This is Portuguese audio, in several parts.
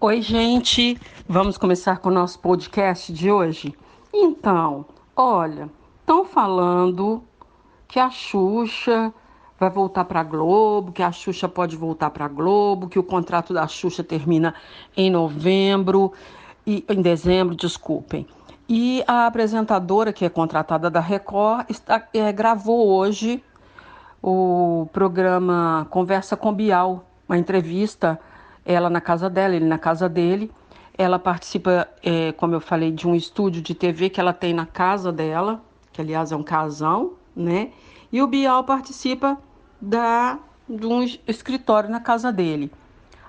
Oi, gente! Vamos começar com o nosso podcast de hoje? Então, olha, estão falando que a Xuxa vai voltar para a Globo, que a Xuxa pode voltar para a Globo, que o contrato da Xuxa termina em em dezembro, desculpem. E a apresentadora que é contratada da Record gravou hoje o programa Conversa com Bial, uma entrevista, ela na casa dela, ele na casa dele. Ela participa, como eu falei, de um estúdio de TV que ela tem na casa dela, que aliás é um casão, né? E o Bial participa de um escritório na casa dele.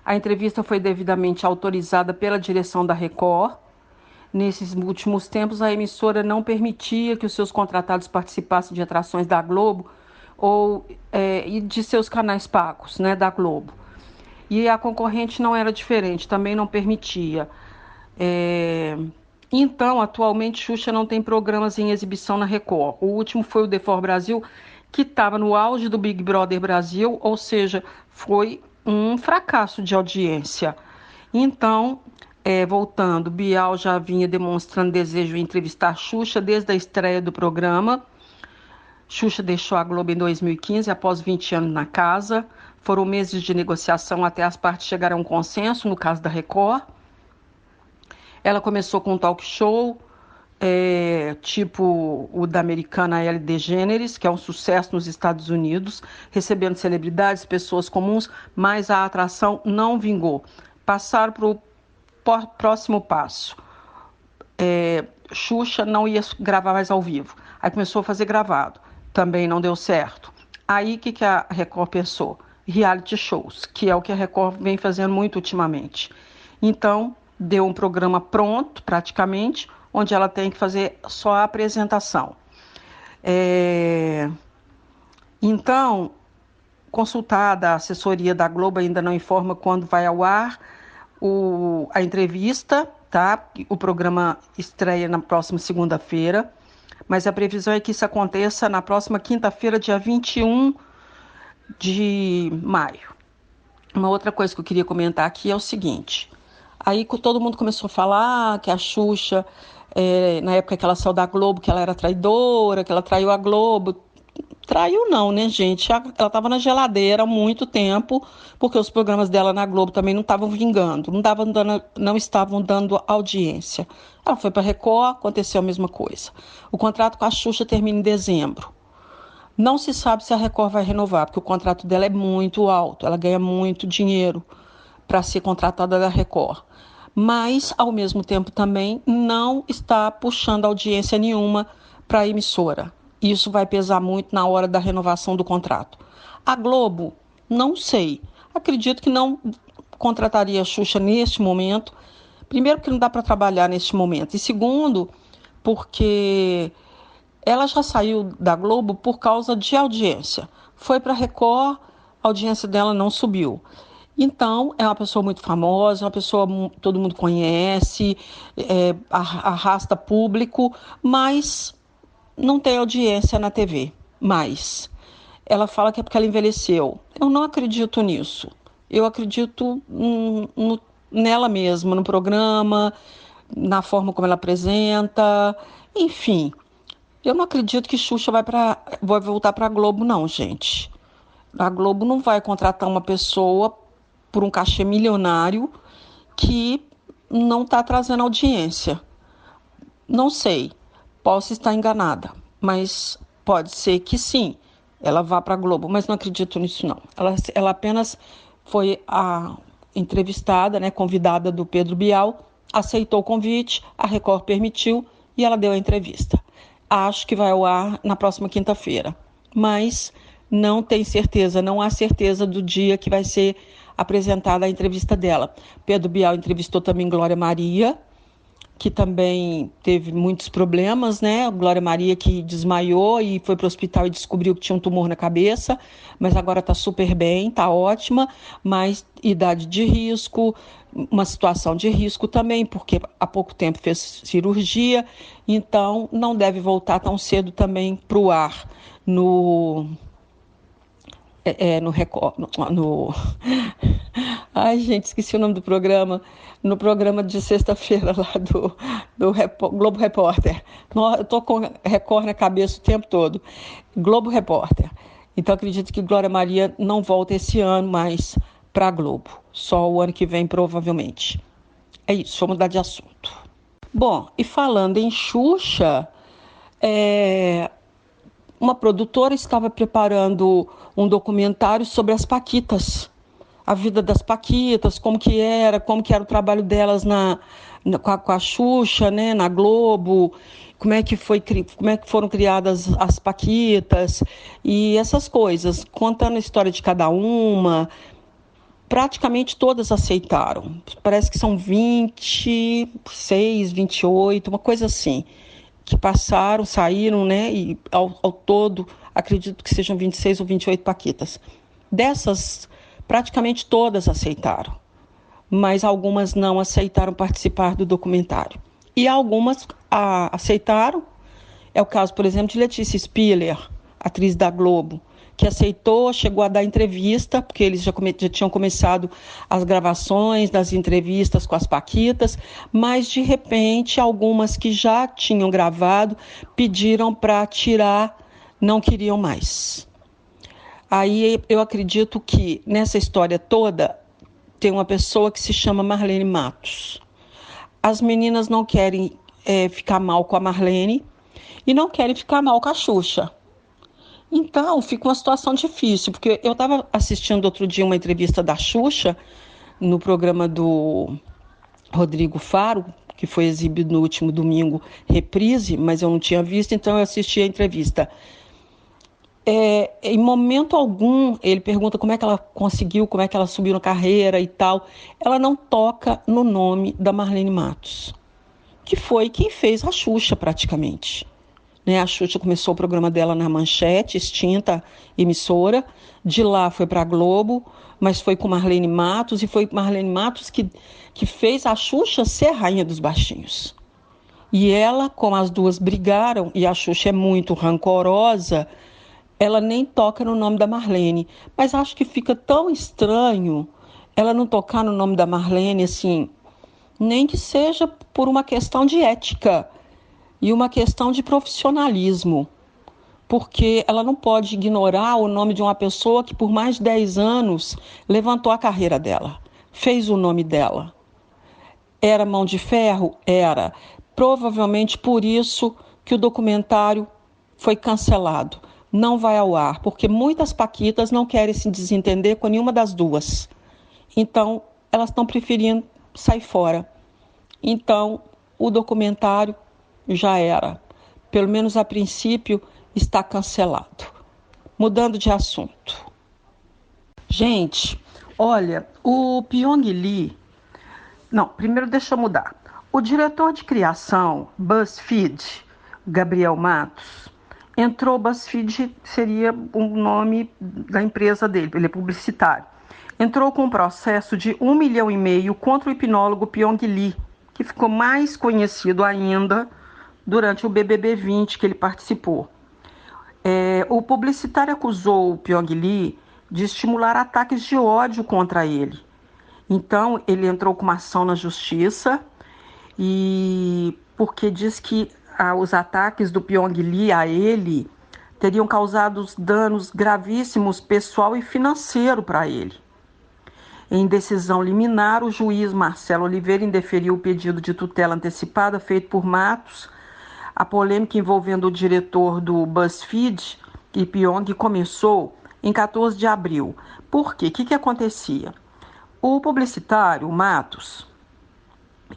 A entrevista foi devidamente autorizada pela direção da Record. Nesses últimos tempos, a emissora não permitia que os seus contratados participassem de atrações da Globo e de seus canais pagos, né, da Globo. E a concorrente não era diferente, também não permitia. É, Então, atualmente, Xuxa não tem programas em exibição na Record. O último foi o The For Brasil, que estava no auge do Big Brother Brasil, ou seja, foi um fracasso de audiência. Então, voltando, Bial já vinha demonstrando desejo em entrevistar Xuxa desde a estreia do programa. Xuxa deixou a Globo em 2015, após 20 anos na casa. Foram meses de negociação até as partes chegarem a um consenso, no caso da Record. Ela começou com um talk show, tipo o da americana Ellen DeGeneres, que é um sucesso nos Estados Unidos, recebendo celebridades, pessoas comuns, mas a atração não vingou. Passaram para o próximo passo. Xuxa não ia gravar mais ao vivo. Aí começou a fazer gravado. Também não deu certo. Aí o que a Record pensou? Reality shows, que é o que a Record vem fazendo muito ultimamente. Então, deu um programa pronto, praticamente, onde ela tem que fazer só a apresentação. Então, consultada, a assessoria da Globo ainda não informa quando vai ao ar a entrevista, tá? O programa estreia na próxima segunda-feira, mas a previsão é que isso aconteça na próxima quinta-feira, dia 21 de maio. Uma outra coisa que eu queria comentar aqui é o seguinte: aí todo mundo começou a falar que a Xuxa, na época que ela saiu da Globo, que ela era traidora, que ela traiu a Globo. Traiu não, né, gente? Ela estava na geladeira há muito tempo, porque os programas dela na Globo também não estavam vingando, não estavam dando audiência. Ela foi para a Record, aconteceu a mesma coisa. O contrato com a Xuxa termina em dezembro. Não se sabe se a Record vai renovar, porque o contrato dela é muito alto, ela ganha muito dinheiro para ser contratada da Record. Mas, ao mesmo tempo, também não está puxando audiência nenhuma para a emissora. Isso vai pesar muito na hora da renovação do contrato. A Globo, não sei. Acredito que não contrataria a Xuxa neste momento. Primeiro, porque não dá para trabalhar neste momento. E segundo, porque ela já saiu da Globo por causa de audiência. Foi para a Record, a audiência dela não subiu. Então, é uma pessoa muito famosa, uma pessoa que todo mundo conhece, arrasta público, mas não tem audiência na TV mais. Ela fala que é porque ela envelheceu. Eu não acredito nisso. Eu acredito nela mesma, no programa, na forma como ela apresenta, enfim. Eu não acredito que Xuxa vai voltar para a Globo, não, gente. A Globo não vai contratar uma pessoa por um cachê milionário que não está trazendo audiência. Não sei, posso estar enganada, mas pode ser que sim, ela vá para a Globo, mas não acredito nisso não. Ela apenas foi a entrevistada, né, convidada do Pedro Bial, aceitou o convite, a Record permitiu e ela deu a entrevista. Acho que vai ao ar na próxima quinta-feira, mas não tem certeza, não há certeza do dia que vai ser apresentada a entrevista dela. Pedro Bial entrevistou também Glória Maria, que também teve muitos problemas, né? Glória Maria que desmaiou e foi para o hospital e descobriu que tinha um tumor na cabeça, mas agora está super bem, está ótima, mas idade de risco, uma situação de risco também, porque há pouco tempo fez cirurgia, então não deve voltar tão cedo também para o ar no Record, Ai, gente, esqueci o nome do programa. No programa de sexta-feira lá do Globo Repórter. Eu tô com Record na cabeça o tempo todo. Globo Repórter. Então, acredito que Glória Maria não volta esse ano mais para a Globo. Só o ano que vem, provavelmente. É isso, vamos mudar de assunto. Bom, e falando em Xuxa, uma produtora estava preparando um documentário sobre as Paquitas, a vida das Paquitas, como que era o trabalho delas com a Xuxa, né, na Globo, como é que foram criadas as Paquitas e essas coisas, contando a história de cada uma. Praticamente todas aceitaram. Parece que são 26, 28, uma coisa assim, que passaram, saíram, né? E ao todo, acredito que sejam 26 ou 28 paquitas. Dessas, praticamente todas aceitaram, mas algumas não aceitaram participar do documentário. E algumas aceitaram. É o caso, por exemplo, de Letícia Spiller, atriz da Globo, que aceitou, chegou a dar entrevista, porque eles já tinham começado as gravações das entrevistas com as Paquitas, mas, de repente, algumas que já tinham gravado pediram para tirar, não queriam mais. Aí eu acredito que, nessa história toda, tem uma pessoa que se chama Marlene Matos. As meninas não querem ficar mal com a Marlene e não querem ficar mal com a Xuxa. Então, fica uma situação difícil, porque eu estava assistindo outro dia uma entrevista da Xuxa no programa do Rodrigo Faro, que foi exibido no último domingo, reprise, mas eu não tinha visto, então eu assisti a entrevista. Em momento algum, ele pergunta como é que ela conseguiu, como é que ela subiu na carreira e tal. Ela não toca no nome da Marlene Matos, que foi quem fez a Xuxa praticamente. A Xuxa começou o programa dela na Manchete, extinta emissora. De lá foi para a Globo, mas foi com Marlene Matos, e foi Marlene Matos que fez a Xuxa ser rainha dos baixinhos. E ela, como as duas brigaram, e a Xuxa é muito rancorosa, ela nem toca no nome da Marlene. Mas acho que fica tão estranho ela não tocar no nome da Marlene, assim, nem que seja por uma questão de ética e uma questão de profissionalismo, porque ela não pode ignorar o nome de uma pessoa que por mais de 10 anos levantou a carreira dela, fez o nome dela. Era mão de ferro? Era. Provavelmente por isso que o documentário foi cancelado. Não vai ao ar, porque muitas paquitas não querem se desentender com nenhuma das duas. Então, elas estão preferindo sair fora. Então, o documentário já era. Pelo menos a princípio, está cancelado. Mudando de assunto. Gente, olha, o Pyong Lee... Não, primeiro deixa eu mudar. O diretor de criação, BuzzFeed, Gabriel Matos, BuzzFeed seria o nome da empresa dele, ele é publicitário. Entrou com um processo de 1,5 milhão contra o hipnólogo Pyong Lee, que ficou mais conhecido ainda durante o BBB 20 que ele participou. O publicitário acusou o Pyong Lee de estimular ataques de ódio contra ele. Então, ele entrou com uma ação na justiça, porque diz que os ataques do Pyong Lee a ele teriam causado danos gravíssimos pessoal e financeiro para ele. Em decisão liminar, o juiz Marcelo Oliveira indeferiu o pedido de tutela antecipada feito por Matos. A polêmica envolvendo o diretor do BuzzFeed e Pyong começou em 14 de abril. Por quê? O que acontecia? O publicitário, o Matos,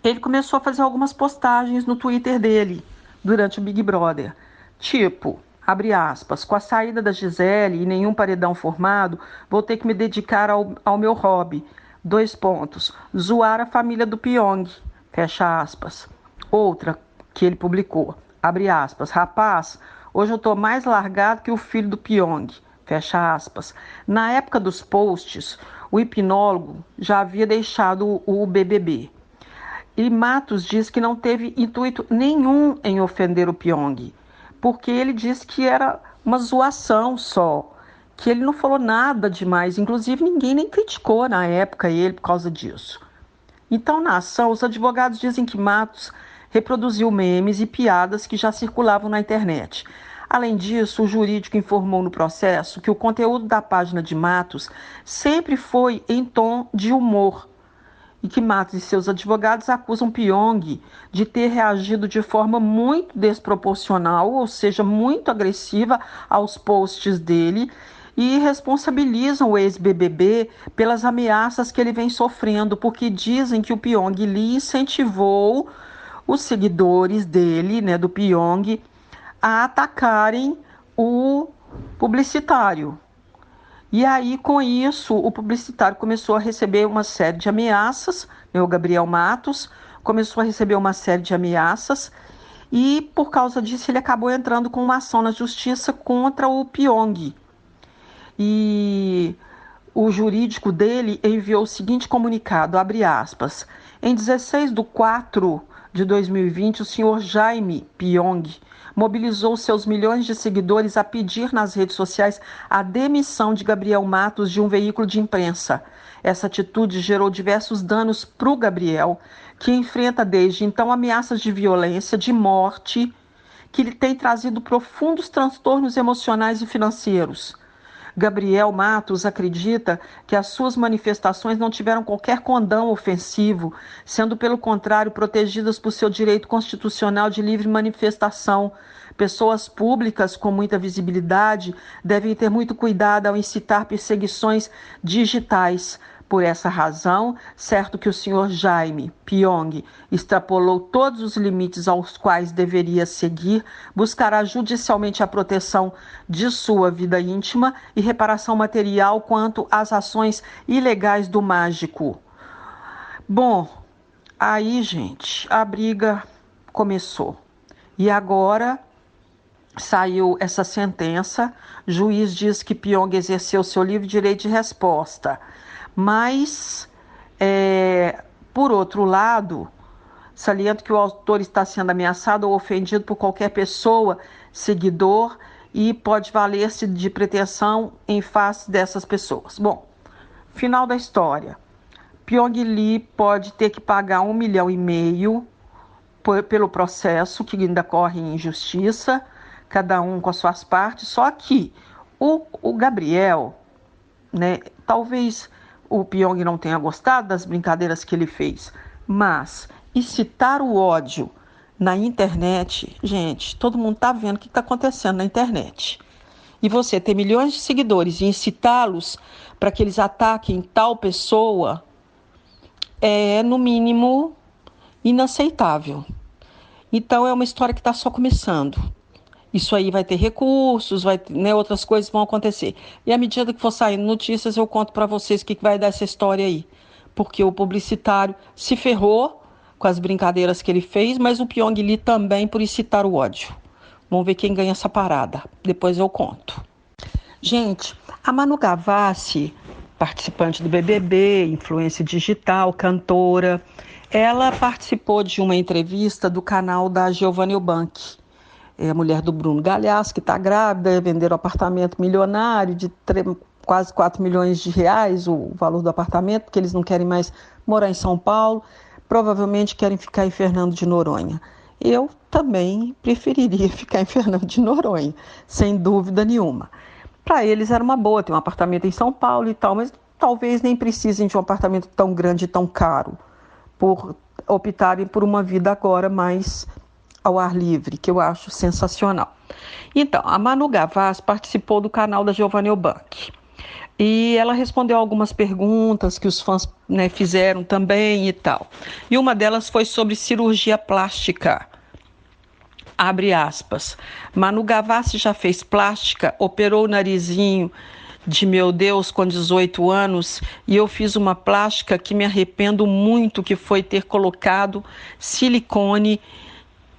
ele começou a fazer algumas postagens no Twitter dele durante o Big Brother. Tipo, abre aspas, com a saída da Gisele e nenhum paredão formado, vou ter que me dedicar ao meu hobby. 2 pontos. Zoar a família do Pyong. Fecha aspas. Outra que ele publicou. Abre aspas. Rapaz, hoje eu tô mais largado que o filho do Pyong. Fecha aspas. Na época dos posts, o hipnólogo já havia deixado o BBB. E Matos diz que não teve intuito nenhum em ofender o Pyong, porque ele disse que era uma zoação só, que ele não falou nada demais, inclusive ninguém nem criticou na época ele por causa disso. Então, na ação, os advogados dizem que Matos reproduziu memes e piadas que já circulavam na internet. Além disso, o jurídico informou no processo que o conteúdo da página de Matos sempre foi em tom de humor e que Matos e seus advogados acusam Pyong de ter reagido de forma muito desproporcional, ou seja, muito agressiva aos posts dele, e responsabilizam o ex-BBB pelas ameaças que ele vem sofrendo, porque dizem que o Pyong Lee incentivou os seguidores dele, do Pyong, a atacarem o publicitário. E aí, com isso, o publicitário começou a receber uma série de ameaças, o Gabriel Matos começou a receber uma série de ameaças, e por causa disso ele acabou entrando com uma ação na justiça contra o Pyong. E o jurídico dele enviou o seguinte comunicado, abre aspas, em 16/4/2020, o senhor Jaime Pyong mobilizou seus milhões de seguidores a pedir nas redes sociais a demissão de Gabriel Matos de um veículo de imprensa. Essa atitude gerou diversos danos para o Gabriel, que enfrenta desde então ameaças de violência, de morte, que lhe tem trazido profundos transtornos emocionais e financeiros. Gabriel Matos acredita que as suas manifestações não tiveram qualquer condão ofensivo, sendo, pelo contrário, protegidas por seu direito constitucional de livre manifestação. Pessoas públicas com muita visibilidade devem ter muito cuidado ao incitar perseguições digitais. Por essa razão, certo que o senhor Jaime Pyong extrapolou todos os limites aos quais deveria seguir, buscará judicialmente a proteção de sua vida íntima e reparação material quanto às ações ilegais do mágico. Bom, aí, gente, a briga começou. E agora saiu essa sentença, o juiz diz que Pyong exerceu seu livre direito de resposta. Mas, por outro lado, saliento que o autor está sendo ameaçado ou ofendido por qualquer pessoa, seguidor, e pode valer-se de pretensão em face dessas pessoas. Bom, final da história. Pyong Lee pode ter que pagar 1,5 milhão pelo processo, que ainda corre em justiça, cada um com as suas partes, só que o Gabriel, talvez o Pyong não tenha gostado das brincadeiras que ele fez, mas incitar o ódio na internet, gente, todo mundo está vendo o que está acontecendo na internet. E você ter milhões de seguidores e incitá-los para que eles ataquem tal pessoa é, no mínimo, inaceitável. Então, é uma história que está só começando. Isso aí vai ter recursos, outras coisas vão acontecer. E à medida que for saindo notícias, eu conto para vocês o que vai dar essa história aí. Porque o publicitário se ferrou com as brincadeiras que ele fez, mas o Pyong Lee também por incitar o ódio. Vamos ver quem ganha essa parada. Depois eu conto. Gente, a Manu Gavassi, participante do BBB, influência digital, cantora, ela participou de uma entrevista do canal da Giovanna Eubank. É a mulher do Bruno Galhaço, que está grávida, venderam um apartamento milionário de quase 4 milhões de reais, o valor do apartamento, porque eles não querem mais morar em São Paulo, provavelmente querem ficar em Fernando de Noronha. Eu também preferiria ficar em Fernando de Noronha, sem dúvida nenhuma. Para eles era uma boa ter um apartamento em São Paulo e tal, mas talvez nem precisem de um apartamento tão grande e tão caro, por optarem por uma vida agora mais ao ar livre, que eu acho sensacional. Então, a Manu Gavassi participou do canal da Giovanna Eubank. E ela respondeu algumas perguntas que os fãs fizeram também e tal. E uma delas foi sobre cirurgia plástica. Abre aspas. Manu Gavassi já fez plástica, operou o narizinho de meu Deus com 18 anos e eu fiz uma plástica que me arrependo muito, que foi ter colocado silicone.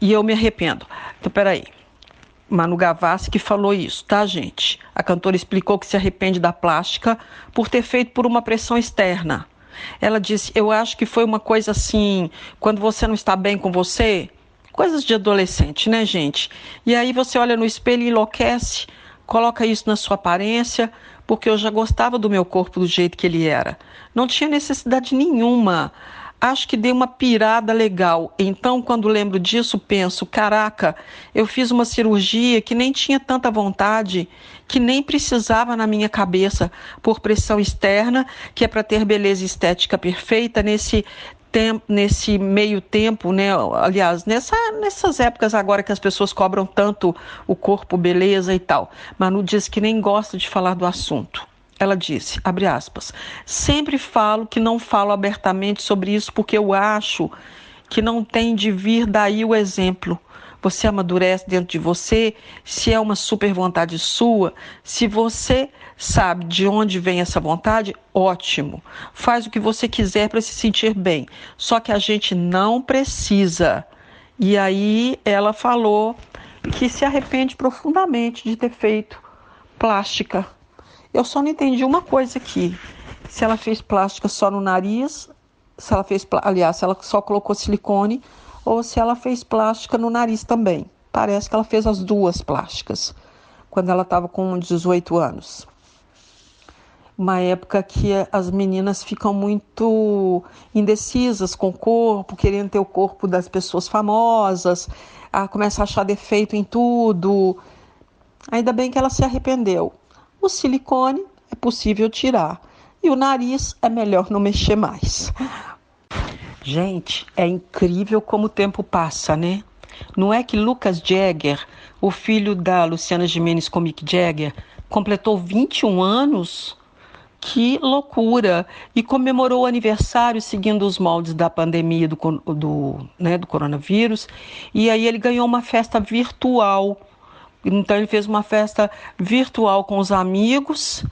E eu me arrependo. Então, peraí. Manu Gavassi que falou isso, tá, gente? A cantora explicou que se arrepende da plástica por ter feito por uma pressão externa. Ela disse, eu acho que foi uma coisa assim, quando você não está bem com você, coisas de adolescente, né, gente? E aí você olha no espelho e enlouquece, Coloca isso na sua aparência, porque eu já gostava do meu corpo do jeito que ele era. Não tinha necessidade nenhuma. Acho que dei uma pirada legal. Então, quando lembro disso, penso, caraca, eu fiz uma cirurgia que nem tinha tanta vontade, que nem precisava na minha cabeça por pressão externa, que é para ter beleza estética perfeita nesse meio tempo, né? Aliás, nessas épocas agora que as pessoas cobram tanto o corpo, beleza e tal. Manu diz que nem gosta de falar do assunto. Ela disse, abre aspas, sempre falo que não falo abertamente sobre isso porque eu acho que não tem de vir daí o exemplo. Você amadurece dentro de você, se é uma super vontade sua, se você sabe de onde vem essa vontade, ótimo. Faz o que você quiser para se sentir bem. Só que a gente não precisa. E aí ela falou que se arrepende profundamente de ter feito plástica. Eu só não entendi uma coisa aqui. Se ela fez plástica só no nariz, se ela só colocou silicone, ou se ela fez plástica no nariz também. Parece que ela fez as duas plásticas, quando ela estava com 18 anos. Uma época que as meninas ficam muito indecisas com o corpo, querendo ter o corpo das pessoas famosas, começa a achar defeito em tudo. Ainda bem que ela se arrependeu. O silicone é possível tirar e o nariz é melhor não mexer mais. Gente, é incrível como o tempo passa, né? Não é que Lucas Jagger, o filho da Luciana Gimenez com Mick Jagger, completou 21 anos? Que loucura! E comemorou o aniversário seguindo os moldes da pandemia do coronavírus. E aí ele ganhou uma festa virtual. Então ele fez uma festa virtual com os amigos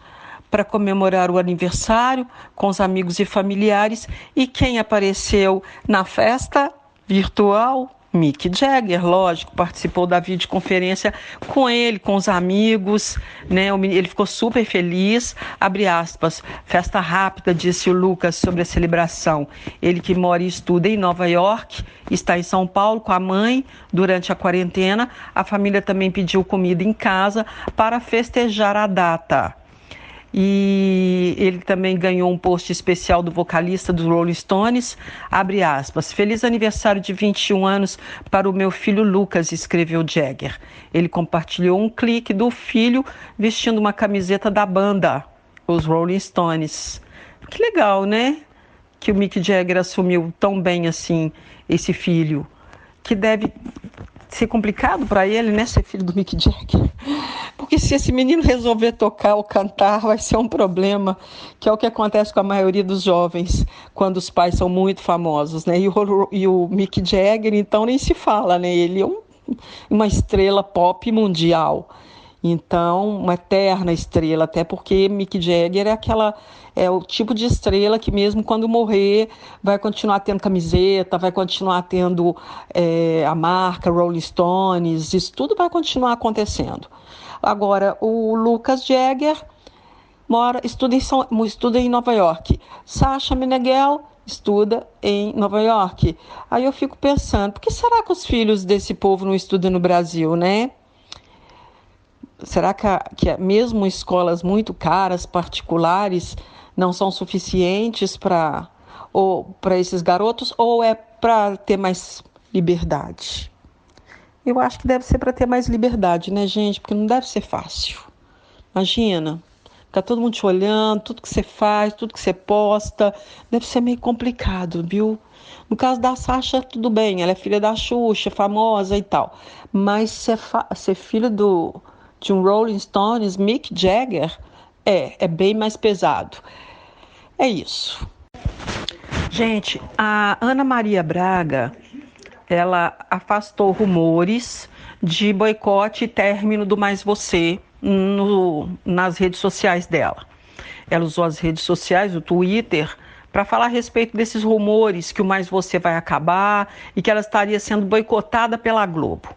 para comemorar o aniversário, com os amigos e familiares. E quem apareceu na festa virtual? Mick Jagger, lógico, participou da videoconferência com ele, com os amigos, né? Ele ficou super feliz, abre aspas, festa rápida, disse o Lucas sobre a celebração. Ele que mora e estuda em Nova York, está em São Paulo com a mãe durante a quarentena. A família também pediu comida em casa para festejar a data. E ele também ganhou um post especial do vocalista dos Rolling Stones, abre aspas, feliz aniversário de 21 anos para o meu filho Lucas, escreveu Jagger. Ele compartilhou um clique do filho vestindo uma camiseta da banda, os Rolling Stones. Que legal, né? Que o Mick Jagger assumiu tão bem assim esse filho, que deve ser complicado para ele, né, ser filho do Mick Jagger. Porque se esse menino resolver tocar ou cantar, vai ser um problema, que é o que acontece com a maioria dos jovens, quando os pais são muito famosos, né? E o Mick Jagger, então, nem se fala, né? Ele é uma estrela pop mundial. Então, uma eterna estrela, até porque Mick Jagger é o tipo de estrela que mesmo quando morrer vai continuar tendo camiseta, vai continuar tendo a marca Rolling Stones, isso tudo vai continuar acontecendo. Agora, o Lucas Jagger estuda em Nova York. Sasha Meneghel estuda em Nova York. Aí eu fico pensando, por que será que os filhos desse povo não estudam no Brasil, né? Será que mesmo escolas muito caras, particulares, não são suficientes para esses garotos, ou é para ter mais liberdade? Eu acho que deve ser para ter mais liberdade, né, gente? Porque não deve ser fácil. Imagina, fica todo mundo te olhando, tudo que você faz, tudo que você posta, deve ser meio complicado, viu? No caso da Sasha, tudo bem, ela é filha da Xuxa, famosa e tal. Mas ser filho de um Rolling Stones, Mick Jagger, é bem mais pesado. É isso. Gente, a Ana Maria Braga, ela afastou rumores de boicote e término do Mais Você nas redes sociais dela. Ela usou as redes sociais, o Twitter, para falar a respeito desses rumores que o Mais Você vai acabar e que ela estaria sendo boicotada pela Globo.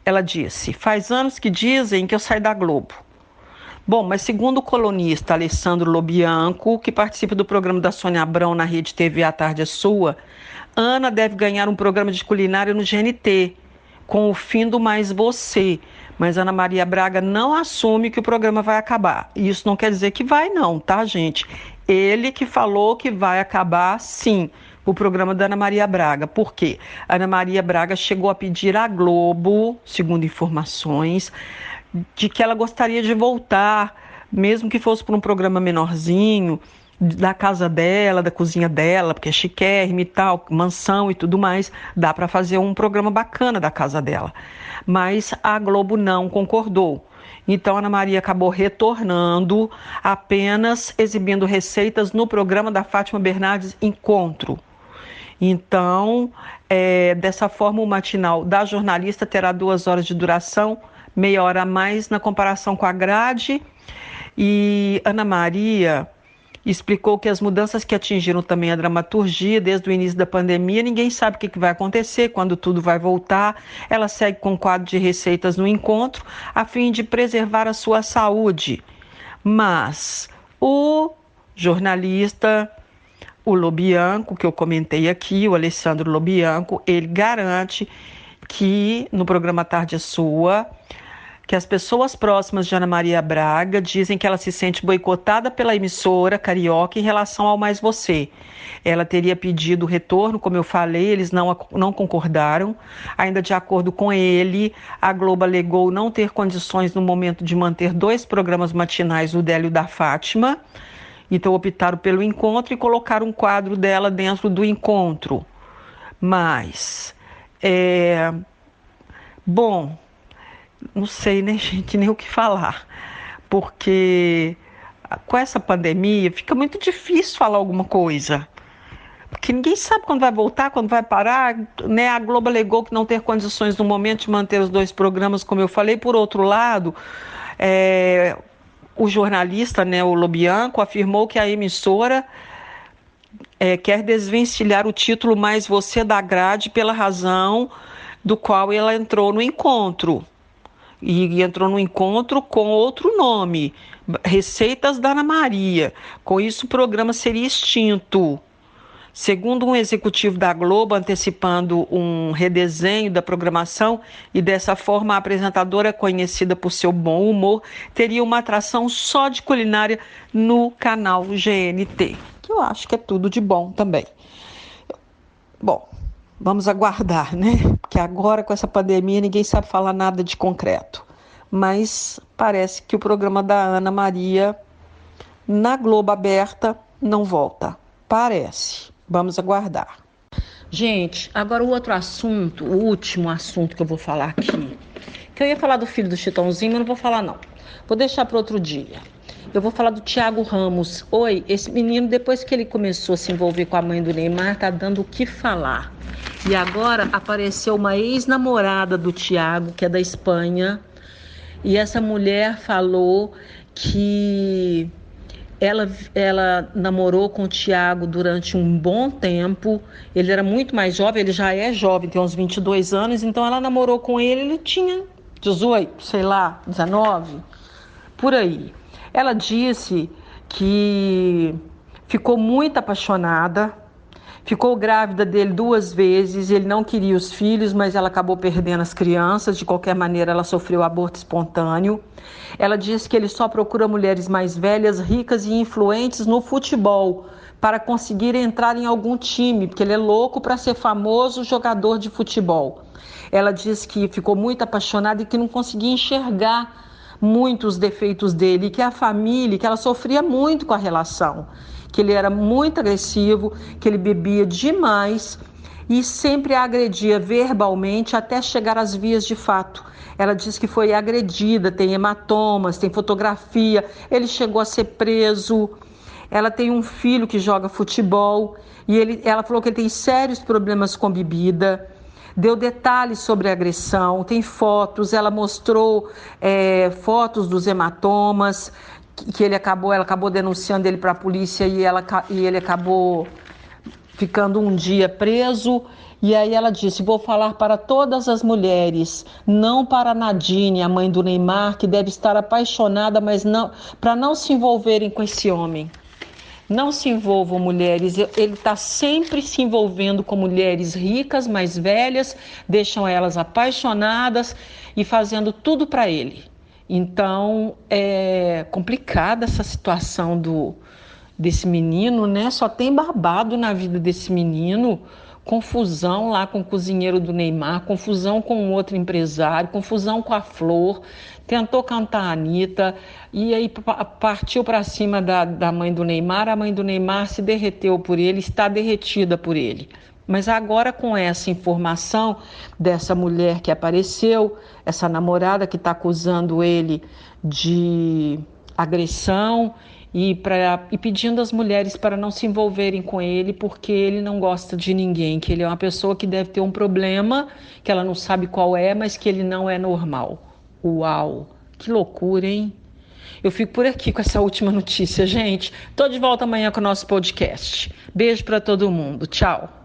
Ela disse, faz anos que dizem que eu saí da Globo. Bom, mas segundo o colunista Alessandro Lobianco, que participa do programa da Sônia Abrão na Rede TV A Tarde é Sua, Ana deve ganhar um programa de culinária no GNT, com o fim do Mais Você. Mas Ana Maria Braga não assume que o programa vai acabar. Isso não quer dizer que vai não, tá, gente? Ele que falou que vai acabar, sim, o programa da Ana Maria Braga. Por quê? A Ana Maria Braga chegou a pedir à Globo, segundo informações, de que ela gostaria de voltar, mesmo que fosse para um programa menorzinho, da casa dela, da cozinha dela, porque é chiquérrimo e tal, mansão e tudo mais, dá para fazer um programa bacana da casa dela. Mas a Globo não concordou. Então, a Ana Maria acabou retornando, apenas exibindo receitas no programa da Fátima Bernardes Encontro. Então, dessa forma, o matinal da jornalista terá 2 horas de duração, meia hora a mais na comparação com a grade. E Ana Maria explicou que as mudanças que atingiram também a dramaturgia desde o início da pandemia, ninguém sabe o que vai acontecer, quando tudo vai voltar. Ela segue com um quadro de receitas no encontro, a fim de preservar a sua saúde. Mas o jornalista, o Lobianco, que eu comentei aqui, o Alessandro Lobianco, ele garante que no programa Tarde é Sua, que as pessoas próximas de Ana Maria Braga dizem que ela se sente boicotada pela emissora carioca em relação ao Mais Você. Ela teria pedido retorno, como eu falei, eles não concordaram. Ainda de acordo com ele, a Globo alegou não ter condições no momento de manter 2 programas matinais, o dela e o da Fátima. Então optaram pelo encontro e colocaram um quadro dela dentro do encontro. Mas, bom, não sei, né, gente, nem o que falar, porque com essa pandemia fica muito difícil falar alguma coisa, porque ninguém sabe quando vai voltar, quando vai parar, né? A Globo alegou que não ter condições no momento de manter os 2 programas, como eu falei. Por outro lado, o jornalista, né, o Lobianco, afirmou que a emissora quer desvencilhar o título Mais Você da grade pela razão do qual ela entrou no encontro. E entrou no encontro com outro nome, Receitas da Ana Maria. Com isso, o programa seria extinto. Segundo um executivo da Globo, antecipando um redesenho da programação, e dessa forma a apresentadora, conhecida por seu bom humor, teria uma atração só de culinária no canal GNT, que eu acho que é tudo de bom também. Bom, vamos aguardar, né? Porque agora, com essa pandemia, ninguém sabe falar nada de concreto. Mas parece que o programa da Ana Maria na Globo aberta não volta. Parece. Vamos aguardar. Gente, agora o outro assunto, o último assunto que eu vou falar aqui. Que eu ia falar do filho do Chitãozinho, mas não vou falar não. Vou deixar para outro dia. Eu vou falar do Thiago Ramos. Oi, esse menino, depois que ele começou a se envolver com a mãe do Neymar, tá dando o que falar. E agora apareceu uma ex-namorada do Thiago, que é da Espanha. E essa mulher falou que ela namorou com o Thiago durante um bom tempo. Ele era muito mais jovem, ele já é jovem, tem uns 22 anos. Então ela namorou com ele tinha 18, sei lá, 19, por aí. Ela disse que ficou muito apaixonada, ficou grávida dele 2 vezes, ele não queria os filhos, mas ela acabou perdendo as crianças. De qualquer maneira, ela sofreu aborto espontâneo. Ela disse que ele só procura mulheres mais velhas, ricas e influentes no futebol para conseguir entrar em algum time, porque ele é louco para ser famoso jogador de futebol. Ela disse que ficou muito apaixonada e que não conseguia enxergar muito os defeitos dele, que a família, que ela sofria muito com a relação, que ele era muito agressivo, que ele bebia demais e sempre a agredia verbalmente até chegar às vias de fato. Ela diz que foi agredida, tem hematomas, tem fotografia, ele chegou a ser preso. Ela tem um filho que joga futebol e ela falou que ele tem sérios problemas com bebida. Deu detalhes sobre a agressão, tem fotos, ela mostrou fotos dos hematomas, que ela acabou denunciando ele para a polícia e ele acabou ficando um dia preso. E aí ela disse: vou falar para todas as mulheres, não para a Nadine, a mãe do Neymar, que deve estar apaixonada, mas não, para não se envolverem com esse homem. Não se envolvam mulheres, ele está sempre se envolvendo com mulheres ricas, mais velhas, deixam elas apaixonadas e fazendo tudo para ele. Então, é complicada essa situação desse menino, né? Só tem babado na vida desse menino, confusão lá com o cozinheiro do Neymar, confusão com outro empresário, confusão com a Flor, tentou cantar a Anitta, e aí partiu para cima da mãe do Neymar, a mãe do Neymar se derreteu por ele, está derretida por ele. Mas agora com essa informação dessa mulher que apareceu, essa namorada que está acusando ele de agressão e pedindo às mulheres para não se envolverem com ele, porque ele não gosta de ninguém, que ele é uma pessoa que deve ter um problema, que ela não sabe qual é, mas que ele não é normal. Uau, que loucura, hein? Eu fico por aqui com essa última notícia, gente. Tô de volta amanhã com o nosso podcast. Beijo para todo mundo. Tchau.